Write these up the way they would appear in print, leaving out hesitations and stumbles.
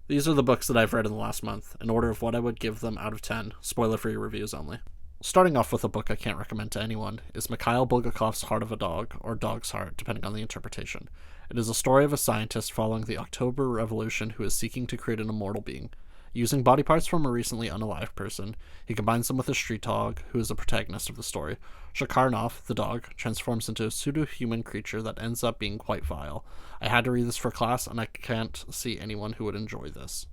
These are the books that I've read in the last month, in order of what I would give them out of 10, spoiler-free reviews only. Starting off with a book I can't recommend to anyone is Mikhail Bulgakov's Heart of a Dog, or Dog's Heart, depending on the interpretation. It is a story of a scientist following the October Revolution who is seeking to create an immortal being. Using body parts from a recently unalived person, he combines them with a street dog, who is the protagonist of the story. Shakarnov, the dog, transforms into a pseudo-human creature that ends up being quite vile. I had to read this for class, and I can't see anyone who would enjoy this.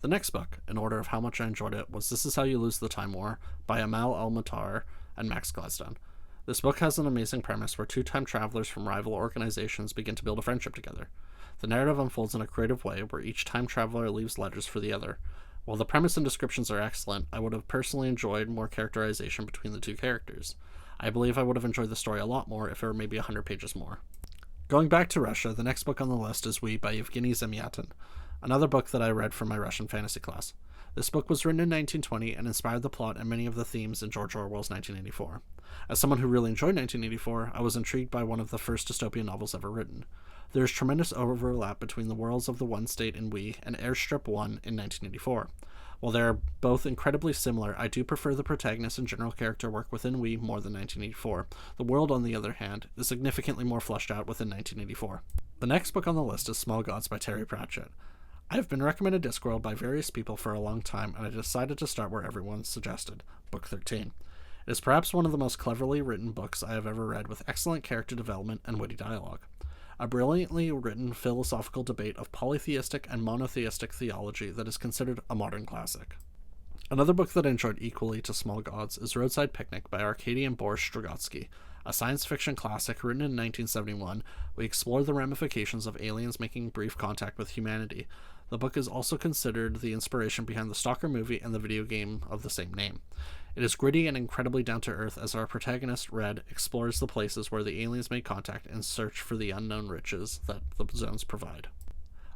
The next book, in order of how much I enjoyed it, was This Is How You Lose the Time War by Amal El-Mutar and Max Gladstone. This book has an amazing premise where two time travelers from rival organizations begin to build a friendship together. The narrative unfolds in a creative way where each time traveler leaves letters for the other. While the premise and descriptions are excellent, I would have personally enjoyed more characterization between the two characters. I believe I would have enjoyed the story a lot more if it were maybe 100 pages more. Going back to Russia, the next book on the list is We by Evgeny Zamyatin, another book that I read from my Russian fantasy class. This book was written in 1920 and inspired the plot and many of the themes in George Orwell's 1984. As someone who really enjoyed 1984, I was intrigued by one of the first dystopian novels ever written. There is tremendous overlap between the worlds of the One State in We and Airstrip 1 in 1984. While they are both incredibly similar, I do prefer the protagonist and general character work within We more than 1984. The world, on the other hand, is significantly more fleshed out within 1984. The next book on the list is Small Gods by Terry Pratchett. I have been recommended Discworld by various people for a long time, and I decided to start where everyone suggested, Book 13. It is perhaps one of the most cleverly written books I have ever read, with excellent character development and witty dialogue. A brilliantly written philosophical debate of polytheistic and monotheistic theology that is considered a modern classic. Another book that I enjoyed equally to Small Gods is Roadside Picnic by Arkady and Boris Strugatsky. A science fiction classic written in 1971, we explore the ramifications of aliens making brief contact with humanity. The book is also considered the inspiration behind the Stalker movie and the video game of the same name. It is gritty and incredibly down-to-earth as our protagonist, Red, explores the places where the aliens made contact and search for the unknown riches that the zones provide.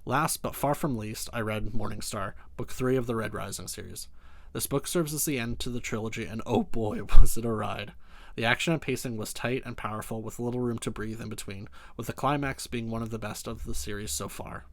Last, but far from least, I read Morning Star, Book 3 of the Red Rising series. This book serves as the end to the trilogy, and oh boy, was it a ride. The action and pacing was tight and powerful, with little room to breathe in between, with the climax being one of the best of the series so far.